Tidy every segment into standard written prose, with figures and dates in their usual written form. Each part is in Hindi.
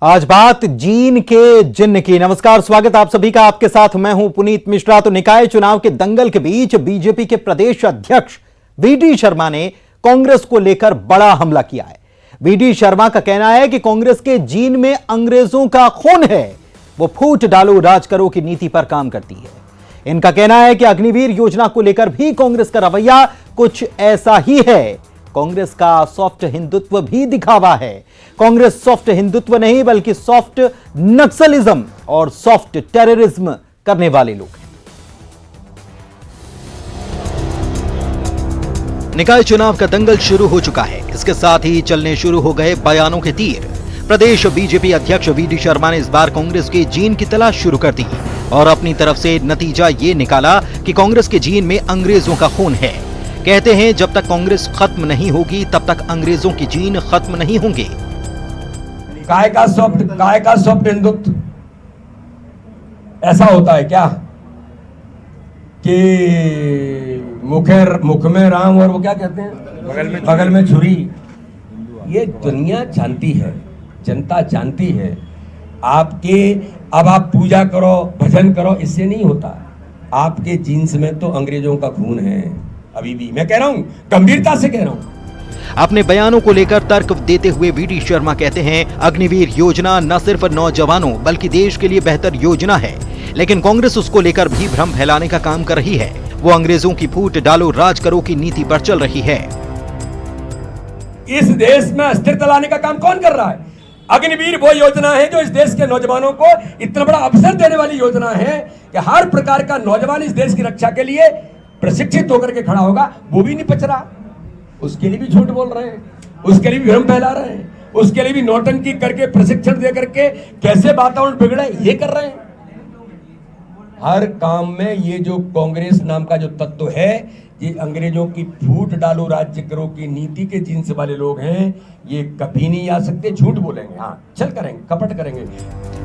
आज बात जीन के जिन्न की। नमस्कार, स्वागत आप सभी का। आपके साथ मैं हूं पुनीत मिश्रा। तो निकाय चुनाव के दंगल के बीच बीजेपी के प्रदेश अध्यक्ष वीडी शर्मा ने कांग्रेस को लेकर बड़ा हमला किया है। वीडी शर्मा का कहना है कि कांग्रेस के जीन में अंग्रेजों का खून है, वो फूट डालो राज करो की नीति पर काम करती है। इनका कहना है कि अग्निवीर योजना को लेकर भी कांग्रेस का रवैया कुछ ऐसा ही है। कांग्रेस का सॉफ्ट हिंदुत्व भी दिखावा है। कांग्रेस सॉफ्ट हिंदुत्व नहीं बल्कि सॉफ्ट नक्सलिज्म और सॉफ्ट टेररिज्म करने वाले लोग हैं। निकाय चुनाव का दंगल शुरू हो चुका है। इसके साथ ही चलने शुरू हो गए बयानों के तीर। प्रदेश बीजेपी अध्यक्ष वीडी शर्मा ने इस बार कांग्रेस के जीन की तलाश शुरू कर दी और अपनी तरफ से नतीजा ये निकाला कि कांग्रेस के जीन में अंग्रेजों का खून है। कहते हैं जब तक कांग्रेस खत्म नहीं होगी तब तक अंग्रेजों की जीन खत्म नहीं होंगे। काय का सॉफ्ट हिंदुत्व ऐसा होता है क्या कि मुख में राम और वो क्या कहते हैं बगल में छुरी। ये दुनिया जानती है, जनता जानती है। अब आप पूजा करो, भजन करो, इससे नहीं होता। आपके जीन्स में तो अंग्रेजों का खून है अभी भी। मैं कह रहा हूं, गंभीरता से कह रहा हूं। अपने बयानों को लेकर तर्क देते हुए वीडी शर्मा कहते हैं अग्निवीर योजना न सिर्फ नौजवानों बल्कि देश के लिए बेहतर योजना है, लेकिन कांग्रेस उसको लेकर भी भ्रम फैलाने का काम कर रही है। वो अंग्रेजों की फूट डालो राज करो की नीति पर चल रही है। इस देश में अस्थिरता लाने का काम कौन कर रहा है? अग्निवीर वो योजना है जो इस देश के नौजवानों को इतना बड़ा अवसर देने वाली योजना है कि हर प्रकार का नौजवान इस देश की रक्षा के लिए प्रशिक्षित होकर के खड़ा होगा। वो भी नहीं पच रहा, उसके लिए भी झूठ बोल रहे हैं, उसके लिए भी भ्रम फैला रहे हैं, उसके लिए भी नौटंकी करके प्रशिक्षण दे करके कैसे वातावरण बिगड़े ये कर रहे हैं। हर काम में ये जो कांग्रेस नाम का जो तत्व है, ये अंग्रेजों की फूट डालो राज्य करो की नीति के जीन्स वाले लोग हैं। ये कभी नहीं आ सकते, झूठ बोलेंगे, हाँ चल करेंगे, कपट करेंगे।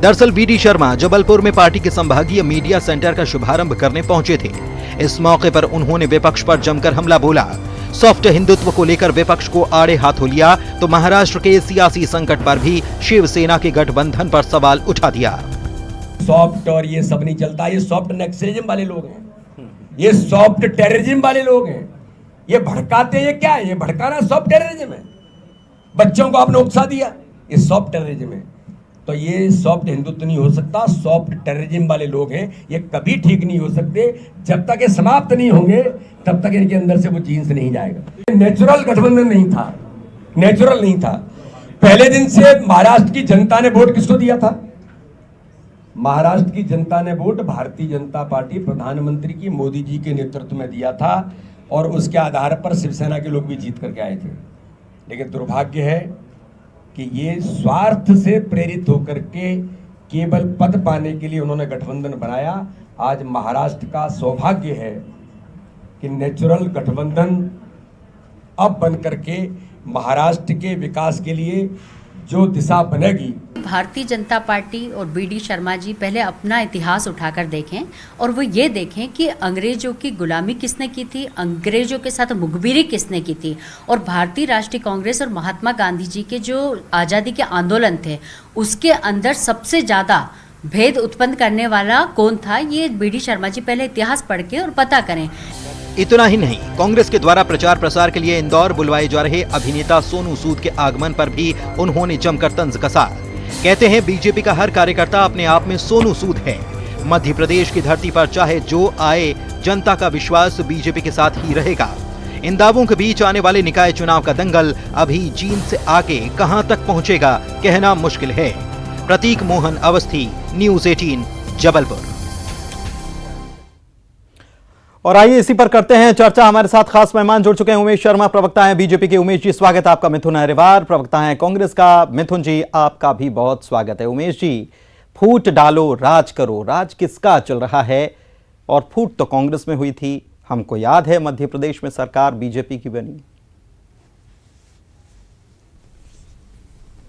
दरअसल वीडी शर्मा जबलपुर में पार्टी के संभागीय मीडिया सेंटर का शुभारंभ करने पहुंचे थे। इस मौके पर उन्होंने विपक्ष पर जमकर हमला बोला। सॉफ्ट हिंदुत्व को लेकर विपक्ष को आड़े हाथों लिया तो महाराष्ट्र के सियासी संकट पर भी शिवसेना के गठबंधन पर सवाल उठा दिया। सॉफ्ट और ये सब नहीं चलता। ये सॉफ्ट नक्सलिज्म वाले लोग हैं, ये सॉफ्ट टेररिज्म वाले लोग हैं। ये भड़काते हैं, ये क्या है? ये भड़काना सॉफ्ट टेररिज्म है। बच्चों को आपने उकसा दिया, ये सॉफ्ट टेररिज्म है। तो ये सॉफ्ट हिंदुत्व नहीं हो सकता, सॉफ्ट टेररिज्म वाले लोग हैं। ये कभी ठीक नहीं हो सकते। जब तक ये समाप्त नहीं होंगे तब तक इनके अंदर से वो जीन्स नहीं जाएगा। नेचुरल गठबंधन नहीं था, नेचुरल नहीं था। पहले दिन से महाराष्ट्र की जनता ने वोट किसको दिया था? महाराष्ट्र की जनता ने वोट भारतीय जनता पार्टी प्रधानमंत्री की मोदी जी के नेतृत्व में दिया था और उसके आधार पर शिवसेना के लोग भी जीत करके आए थे। लेकिन दुर्भाग्य है कि ये स्वार्थ से प्रेरित होकर के केवल पद पाने के लिए उन्होंने गठबंधन बनाया। आज महाराष्ट्र का सौभाग्य है कि नेचुरल गठबंधन अब बन करके महाराष्ट्र के विकास के लिए जो दिशा बनेगी। भारतीय जनता पार्टी और वीडी शर्मा जी पहले अपना इतिहास उठाकर देखें और वो ये देखें कि अंग्रेजों की गुलामी किसने की थी, अंग्रेजों के साथ मुखबिरी किसने की थी, और भारतीय राष्ट्रीय कांग्रेस और महात्मा गांधी जी के जो आज़ादी के आंदोलन थे उसके अंदर सबसे ज़्यादा भेद उत्पन्न करने वाला कौन था। ये वीडी शर्मा जी पहले इतिहास पढ़ के और पता करें। इतना ही नहीं, कांग्रेस के द्वारा प्रचार प्रसार के लिए इंदौर बुलवाए जा रहे अभिनेता सोनू सूद के आगमन पर भी उन्होंने जमकर तंज कसा। कहते हैं बीजेपी का हर कार्यकर्ता अपने आप में सोनू सूद है। मध्य प्रदेश की धरती पर चाहे जो आए, जनता का विश्वास बीजेपी के साथ ही रहेगा। इन दावों के बीच आने वाले निकाय चुनाव का दंगल अभी जीन से आके कहां तक पहुंचेगा कहना मुश्किल है। प्रतीक मोहन अवस्थी, न्यूज़ 18 जबलपुर। और आइए इसी पर करते हैं चर्चा। हमारे साथ खास मेहमान जुड़ चुके हैं। उमेश शर्मा प्रवक्ता हैं बीजेपी के। उमेश जी स्वागत है आपका। मिथुन अहिरवार प्रवक्ता हैं कांग्रेस का। मिथुन जी आपका भी बहुत स्वागत है। उमेश जी, फूट डालो राज करो, राज किसका चल रहा है? और फूट तो कांग्रेस में हुई थी, हमको याद है मध्य प्रदेश में सरकार बीजेपी की बनी।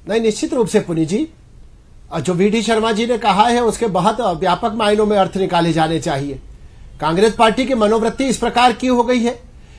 नहीं, निश्चित रूप से पुनी जी, जो वीडी शर्मा जी ने कहा है उसके बहुत व्यापक मायनों में अर्थ निकाले जाने चाहिए। कांग्रेस पार्टी की मनोवृत्ति इस प्रकार की हो गई है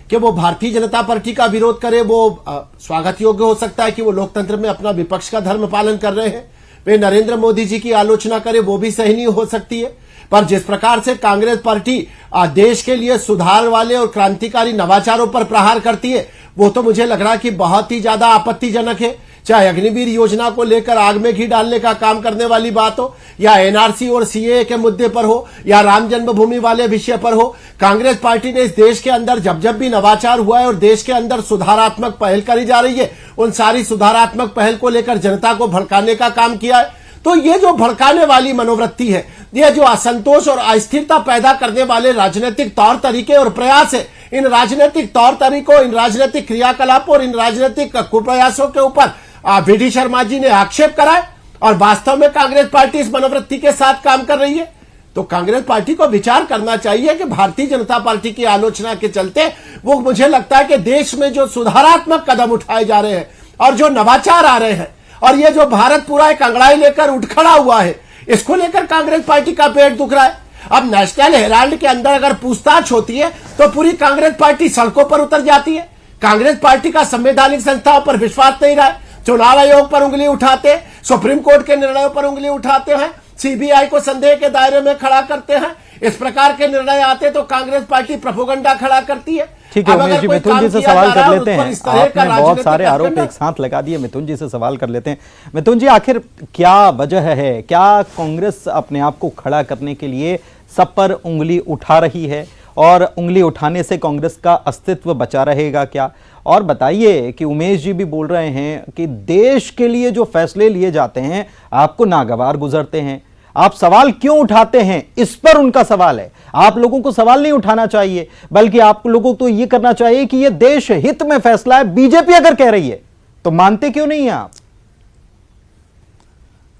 कि वो भारतीय जनता पार्टी का विरोध करे, वो स्वागत योग्य हो सकता है कि वो लोकतंत्र में अपना विपक्ष का धर्म पालन कर रहे हैं, वे नरेंद्र मोदी जी की आलोचना करे, वो भी सही नहीं हो सकती है। पर जिस प्रकार से कांग्रेस पार्टी देश के लिए सुधार वाले और क्रांतिकारी नवाचारों पर प्रहार करती है, वो तो मुझे लग रहा है कि बहुत ही ज्यादा आपत्तिजनक है। चाहे अग्निवीर योजना को लेकर आग में घी डालने का काम करने वाली बात हो, या एनआरसी और सीएए के मुद्दे पर हो, या राम जन्मभूमि वाले विषय पर हो, कांग्रेस पार्टी ने इस देश के अंदर जब जब भी नवाचार हुआ है और देश के अंदर सुधारात्मक पहल करी जा रही है, उन सारी सुधारात्मक पहल को लेकर जनता को भड़काने का काम किया है। तो ये जो भड़काने वाली मनोवृत्ति है, ये जो असंतोष और अस्थिरता पैदा करने वाले राजनीतिक तौर तरीके और प्रयास है, इन राजनीतिक तौर तरीकों, इन राजनीतिक क्रियाकलापों और इन राजनीतिक कुप्रयासों के ऊपर वी.डी. शर्मा जी ने आक्षेप करा है और वास्तव में कांग्रेस पार्टी इस मनोवृत्ति के साथ काम कर रही है। तो कांग्रेस पार्टी को विचार करना चाहिए कि भारतीय जनता पार्टी की आलोचना के चलते वो, मुझे लगता है कि देश में जो सुधारात्मक कदम उठाए जा रहे हैं और जो नवाचार आ रहे हैं, और ये जो भारत पूरा एक अंगड़ाई लेकर उठ खड़ा हुआ है, इसको लेकर कांग्रेस पार्टी का पेट दुख रहा है। अब नेशनल हेराल्ड के अंदर अगर पूछताछ होती है तो पूरी कांग्रेस पार्टी सड़कों पर उतर जाती है। कांग्रेस पार्टी का संवैधानिक संस्थाओं पर विश्वास नहीं रहा है, चुनाव आयोग पर उंगली उठाते, सुप्रीम कोर्ट के निर्णयों पर उंगली उठाते हैं, सीबीआई को संदेह के दायरे में खड़ा करते हैं। इस प्रकार के निर्णय आते तो कांग्रेस पार्टी प्रोपेगेंडा खड़ा करती है। ठीक है उमेश जी, मिथुन जी से सवाल कर लेते हैं। आपने बहुत सारे आरोप एक साथ लगा दिए, मिथुन जी से सवाल कर लेते हैं। मिथुन जी, आखिर क्या वजह है, क्या कांग्रेस अपने आप को खड़ा करने के लिए सब पर उंगली उठा रही है, और उंगली उठाने से कांग्रेस का अस्तित्व बचा रहेगा क्या? और बताइए कि उमेश जी भी बोल रहे हैं कि देश के लिए जो फैसले लिए जाते हैं आपको नागवार गुजरते हैं, आप सवाल क्यों उठाते हैं, इस पर उनका सवाल है। आप लोगों को सवाल नहीं उठाना चाहिए, बल्कि आप लोगों को यह करना चाहिए कि यह देश हित में फैसला है। बीजेपी अगर कह रही है तो मानते क्यों नहीं है आप?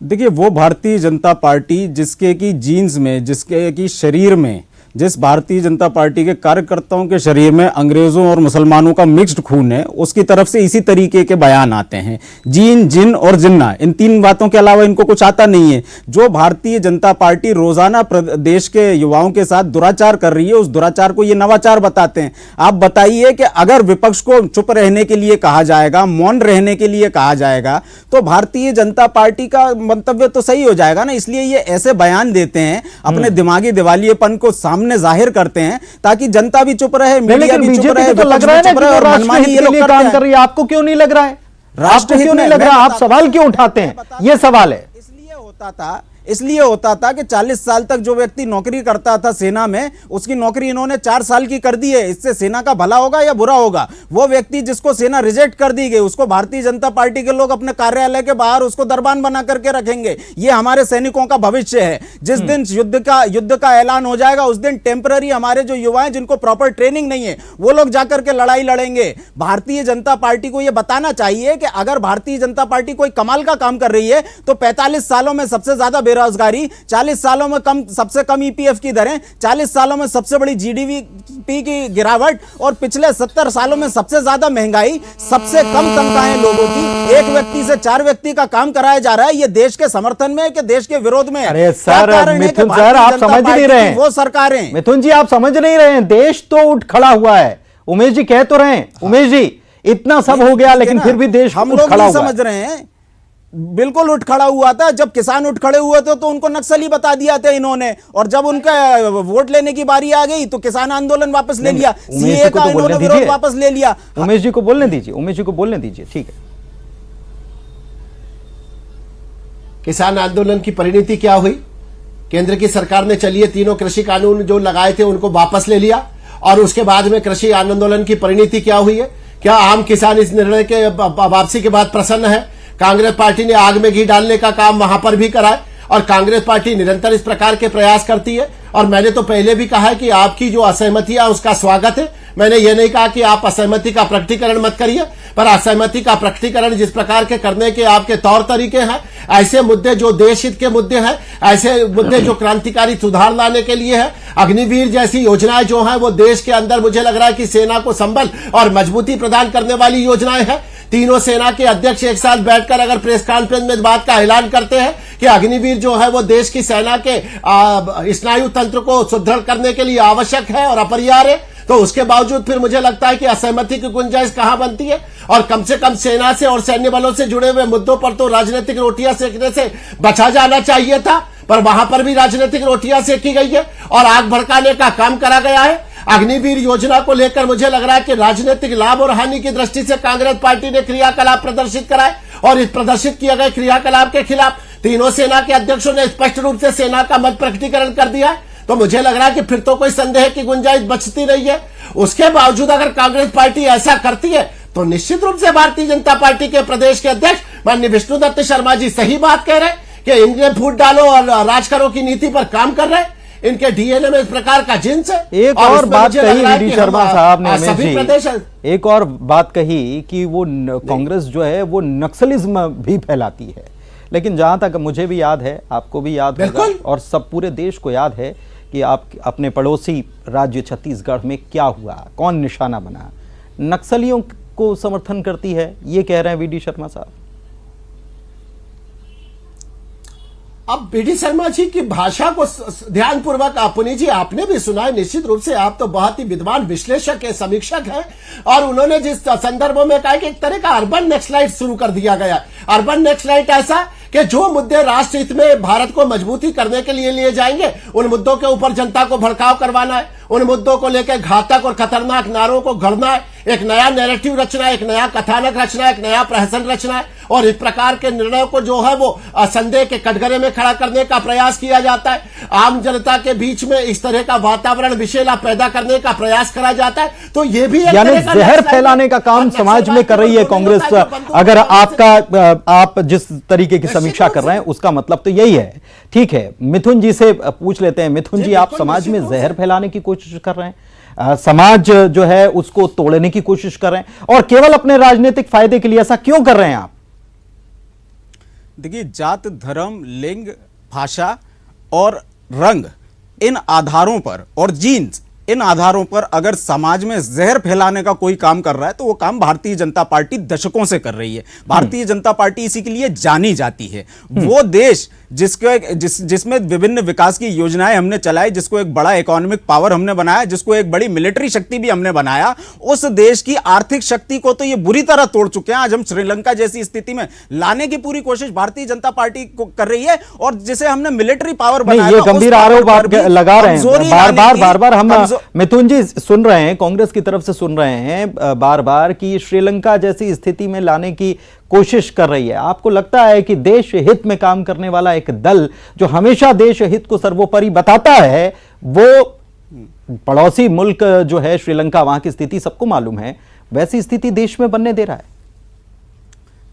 देखिए, वो भारतीय जनता पार्टी जिसके की जीन्स में, जिसके की शरीर में, जिस भारतीय जनता पार्टी के कार्यकर्ताओं के शरीर में अंग्रेजों और मुसलमानों का मिक्स्ड खून है, उसकी तरफ से इसी तरीके के बयान आते हैं। जीन, जिन और जिन्ना, इन तीन बातों के अलावा इनको कुछ आता नहीं है। जो भारतीय जनता पार्टी रोजाना देश के युवाओं के साथ दुराचार कर रही है, उस दुराचार को ये नवाचार बताते हैं। आप बताइए कि अगर विपक्ष को चुप रहने के लिए कहा जाएगा, मौन रहने के लिए कहा जाएगा, तो भारतीय जनता पार्टी का मंतव्य तो सही हो जाएगा ना। इसलिए ये ऐसे बयान देते हैं, अपने दिमागी दिवालियेपन को सामने जाहिर करते हैं, ताकि जनता भी चुप रहे, मीडिया भी चुप रहे, तो लग रहा है ना कि राष्ट्रहित के लिए काम कर रही है। आपको क्यों नहीं लग रहा है? राष्ट्रहित क्यों नहीं लग रहा? आप सवाल क्यों उठाते हैं? ये सवाल है। इसलिए होता था कि 40 साल तक जो व्यक्ति नौकरी करता था सेना में, उसकी नौकरी इन्होंने 4 साल की कर दी है। इससे सेना का भला होगा या बुरा होगा? वो व्यक्ति जिसको सेना रिजेक्ट कर दी गई, उसको भारतीय जनता पार्टी के लोग अपने कार्यालय के बाहर उसको दरबान बना करके रखेंगे। ये हमारे सैनिकों का भविष्य है। जिस दिन युद्ध का ऐलान हो जाएगा, उस दिन टेम्पररी हमारे जो युवा हैं, जिनको प्रॉपर ट्रेनिंग नहीं है, वो लोग जाकर के लड़ाई लड़ेंगे। भारतीय जनता पार्टी को यह बताना चाहिए कि अगर भारतीय जनता पार्टी कोई कमाल का काम कर रही है, तो 45 सालों में सबसे ज्यादा बेरोजगारी, 40 सालों में सबसे कम ईपीएफ की दरें, 40 सालों में सबसे बड़ी जीडीपी की गिरावट, और पिछले 70 सालों में सबसे ज्यादा महंगाई, सबसे कम तनख्वाहें लोगों की, एक व्यक्ति से 4 व्यक्ति का काम कराया जा रहा है। ये देश के समर्थन में है कि देश के विरोध में है? अरे सर, मिथुन सर, आप समझ नहीं रहे हैं। वो सरकारें, मिथुन जी आप समझ नहीं रहे हैं। देश तो उठ खड़ा हुआ है। उमेश जी कह तो रहे हैं, उमेश जी इतना सब हो गया, लेकिन फिर भी देश हम उठ लोग खड़ा नहीं हुआ समझ रहे हैं। बिल्कुल उठ खड़ा हुआ था। जब किसान उठ खड़े हुए थे तो उनको नक्सली बता दिया था इन्होंने, और जब उनका वोट लेने की बारी आ गई तो किसान आंदोलन वापस ले लिया, सीए का इन्होंने विरोध वापस ले लिया। उमेश जी को बोलने दीजिए, उमेश जी को बोलने दीजिए, ठीक है। किसान आंदोलन की परिणति क्या हुई? केंद्र की सरकार ने चलिए तीनों कृषि कानून जो लगाए थे उनको वापस ले लिया, और उसके बाद में कृषि आंदोलन की परिणति क्या हुई है? क्या आम किसान इस निर्णय के वापसी के बाद प्रसन्न है? कांग्रेस पार्टी ने आग में घी डालने का काम वहां पर भी करा है, और कांग्रेस पार्टी निरंतर इस प्रकार के प्रयास करती है। और मैंने तो पहले भी कहा है कि आपकी जो असहमति है उसका स्वागत है। मैंने ये नहीं कहा कि आप असहमति का प्रकटीकरण मत करिए, पर असहमति का प्रकटीकरण जिस प्रकार के करने के आपके तौर तरीके हैं, ऐसे मुद्दे जो देश हित के मुद्दे हैं, ऐसे मुद्दे जो क्रांतिकारी सुधार लाने के लिए है, अग्निवीर जैसी योजनाएं जो हैं वो देश के अंदर मुझे लग रहा है कि सेना को संबल और मजबूती प्रदान करने वाली योजनाएं हैं। तीनों सेना के अध्यक्ष एक साथ बैठकर अगर प्रेस कॉन्फ्रेंस में इस बात का ऐलान करते हैं कि अग्निवीर जो है वो देश की सेना के स्नायु तंत्र को सुदृढ़ करने के लिए आवश्यक है और अपरिहार्य है, तो उसके बावजूद फिर मुझे लगता है कि असहमति की गुंजाइश कहां बनती है। और कम से कम सेना से और सैन्य बलों से जुड़े हुए मुद्दों पर तो राजनीतिक रोटियां सेकने से बचा जाना चाहिए था, पर वहां पर भी राजनीतिक रोटियां सेकी गई है और आग भड़काने का काम करा गया है। अग्निवीर योजना को लेकर मुझे लग रहा है कि राजनीतिक लाभ और हानि की दृष्टि से कांग्रेस पार्टी ने क्रियाकलाप प्रदर्शित कराए और इस प्रदर्शित किए गए क्रियाकलाप के खिलाफ तीनों सेना के अध्यक्षों ने स्पष्ट रूप से सेना का मत प्रकटीकरण कर दिया है। तो मुझे लग रहा है कि फिर तो कोई संदेह की गुंजाइश बचती नहीं है। उसके बावजूद अगर कांग्रेस पार्टी ऐसा करती है तो निश्चित रूप से भारतीय जनता पार्टी के प्रदेश के अध्यक्ष माननीय विष्णुदत्त शर्मा जी सही बात कह रहे हैं कि इनके फूट डालो और राज करो की नीति पर काम कर रहे हैं। इनके डीएनए में इस प्रकार का जिन्स है। एक और बात कही वी.डी. शर्मा साहब ने, सभी प्रदेश एक और बात कही कि वो कांग्रेस जो है वो नक्सलिज्म भी फैलाती है, लेकिन जहां तक मुझे भी याद है, आपको भी याद होगा और सब पूरे देश को याद है कि आप अपने पड़ोसी राज्य छत्तीसगढ़ में क्या हुआ, कौन निशाना बना, नक्सलियों को समर्थन करती है, ये कह रहे हैं वी.डी. शर्मा साहब। अब वी.डी. शर्मा जी की भाषा को ध्यानपूर्वक पुनीत जी आपने भी सुना है। निश्चित रूप से आप तो बहुत ही विद्वान विश्लेषक है, समीक्षक हैं, और उन्होंने जिस संदर्भों में कहा कि एक तरह का अर्बन नेक्सलाइट शुरू कर दिया गया। अर्बन नेक्सलाइट ऐसा कि जो मुद्दे राष्ट्र हित में भारत को मजबूती करने के लिए लिए जाएंगे, उन मुद्दों के ऊपर जनता को भड़काव करवाना है, उन मुद्दों को लेकर घातक और खतरनाक नारों को गढ़ना है, एक नया नैरेटिव रचना है, एक नया कथानक रचना है, एक नया प्रहसन रचना है, और इस प्रकार के निर्णयों को जो है वो संदेह के कटघरे में खड़ा करने का प्रयास किया जाता है। आम जनता के बीच में इस तरह का वातावरण विषैला पैदा करने का प्रयास करा जाता है। तो ये भी यानी जहर फैलाने का काम समाज में कर रही है कांग्रेस। अगर आप जिस तरीके की समीक्षा कर रहे हैं उसका मतलब तो यही है। ठीक है, मिथुन जी से पूछ लेते हैं। मिथुन जी, आप समाज में जहर फैलाने की कोशिश कर रहे हैं, समाज जो है उसको तोड़ने की कोशिश कर रहे हैं, और केवल अपने राजनीतिक फायदे के लिए ऐसा क्यों कर रहे हैं आप? देखिए, जात, धर्म, लिंग, भाषा और रंग, इन आधारों पर, और जीन्स, इन आधारों पर अगर समाज में जहर फैलाने का कोई काम कर रहा है तो वो काम भारतीय जनता पार्टी दशकों से कर रही है। भारतीय जनता पार्टी इसी के लिए जानी जाती है। वो देश जिसमें विभिन्न विकास की योजनाएं हमने चलाई, जिसको एक बड़ा इकोनॉमिक पावर हमने बनाया, जिसको एक बड़ी मिलिट्री शक्ति भी हमने बनाया, उस देश की आर्थिक शक्ति को तो ये बुरी तरह तोड़ चुके हैं। आज हम श्रीलंका जैसी स्थिति में लाने की पूरी कोशिश भारतीय जनता पार्टी को कर रही है, और जिसे हमने मिलिट्री पावर बनाया, ये गंभीर आरोप आप लगा रहे हैं। बार बार हम मिथुन जी सुन रहे हैं, कांग्रेस की तरफ से सुन रहे हैं बार बार कि श्रीलंका जैसी स्थिति में लाने की कोशिश कर रही है। आपको लगता है कि देश हित में काम करने वाला एक दल जो हमेशा देश हित को सर्वोपरि बताता है, वो पड़ोसी मुल्क जो है श्रीलंका, वहां की स्थिति सबको मालूम है, वैसी स्थिति देश में बनने दे रहा है?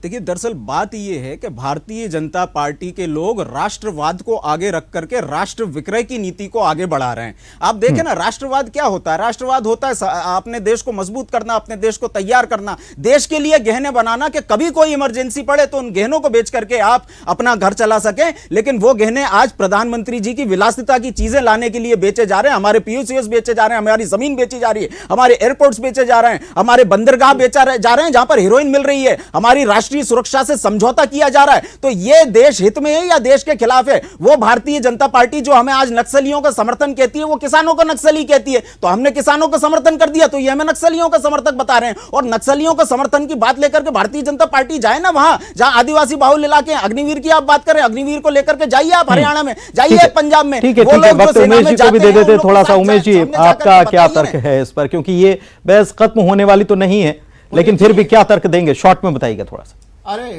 देखिए, दरअसल बात यह है कि भारतीय जनता पार्टी के लोग राष्ट्रवाद को आगे रख करके राष्ट्र विक्रय की नीति को आगे बढ़ा रहे हैं। आप देखें ना, राष्ट्रवाद क्या होता है? राष्ट्रवाद होता है अपने देश को मजबूत करना, अपने देश को तैयार करना, देश के लिए गहने बनाना कि कभी कोई इमरजेंसी पड़े तो उन गहनों को बेच करके आप अपना घर चला सकें। लेकिन वो गहने आज प्रधानमंत्री जी की विलासिता की चीजें लाने के लिए बेचे जा रहे हैं। हमारे पीयूसीएस बेचे जा रहे हैं, हमारी जमीन बेची जा रही है, हमारे एयरपोर्ट्स बेचे जा रहे हैं, हमारे बंदरगाह बेचा जा रहे हैं जहां पर हीरोइन मिल रही है, हमारी राष्ट्रीय सुरक्षा से समझौता किया जा रहा है। तो यह देश हित में है या देश के खिलाफ है? वो भारतीय जनता पार्टी जो हमें आज नक्सलियों का समर्थन कहती है, वो किसानों को नक्सली कहती है। तो हमने किसानों का समर्थन कर दिया तो ये हमें नक्सलियों का समर्थक बता रहे हैं। और नक्सलियों का समर्थन की बात लेकर के भारतीय जनता पार्टी जाए ना वहां जहां आदिवासी बाहुल इलाके, अग्निवीर की आप बात करें, अग्निवीर को लेकर के जाइए आप हरियाणा में, जाइए पंजाब में। ठीक है, उमेश जी को भी दे देते थोड़ा सा। उमेश जी, आपका क्या तर्क है इस पर, क्योंकि ये बहस खत्म होने वाली तो नहीं है, लेकिन फिर भी क्या तर्क देंगे, शॉर्ट में बताइएगा थोड़ा सा। अरे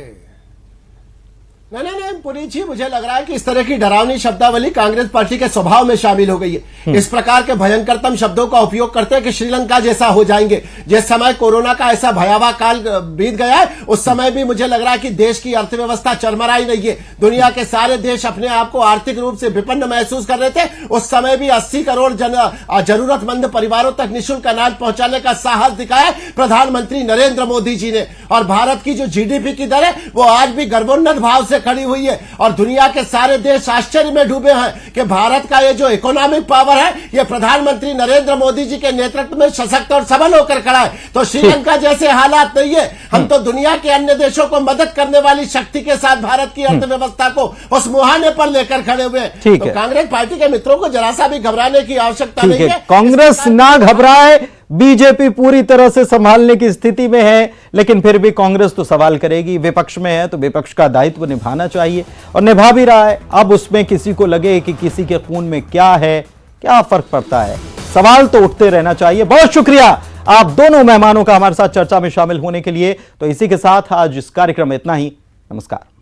नहीं पुनीत जी, मुझे लग रहा है कि इस तरह की डरावनी शब्दावली कांग्रेस पार्टी के स्वभाव में शामिल हो गई है। इस प्रकार के भयंकरतम शब्दों का उपयोग करते हैं कि श्रीलंका जैसा हो जाएंगे। जिस समय कोरोना का ऐसा भयावह काल बीत गया है, उस समय भी मुझे लग रहा है कि देश की अर्थव्यवस्था चरमराई नहीं है। दुनिया के सारे देश अपने आप को आर्थिक रूप से विपन्न महसूस कर रहे थे। उस समय भी 80 करोड़ जरूरतमंद परिवारों तक निःशुल्क अनाज पहुंचाने का साहस दिखाया प्रधानमंत्री नरेंद्र मोदी जी ने। और भारत की जो जीडीपी की दर है वो आज भी गर्वोन्नत भाव से खड़ी हुई है और दुनिया के सारे देश आश्चर्य में डूबे हैं कि भारत का ये जो इकोनॉमिक पावर है ये प्रधानमंत्री नरेंद्र मोदी जी के नेतृत्व में सशक्त और सबल होकर खड़ा है। तो श्रीलंका जैसे हालात नहीं है, हम तो दुनिया के अन्य देशों को मदद करने वाली शक्ति के साथ भारत की अर्थव्यवस्था को उस मुहाने पर लेकर खड़े हुए हैं। ठीक तो है। कांग्रेस पार्टी के मित्रों को जरा सा भी घबराने की आवश्यकता ठीक नहीं है, है। कांग्रेस ना घबराए, बीजेपी पूरी तरह से संभालने की स्थिति में है, लेकिन फिर भी कांग्रेस तो सवाल करेगी। विपक्ष में है तो विपक्ष का दायित्व निभाना चाहिए और निभा भी रहा है। अब उसमें किसी को लगे कि किसी के खून में क्या है, क्या फर्क पड़ता है, सवाल तो उठते रहना चाहिए। बहुत शुक्रिया आप दोनों मेहमानों का हमारे साथ चर्चा में शामिल होने के लिए। तो इसी के साथ आज इस कार्यक्रम में इतना ही। नमस्कार।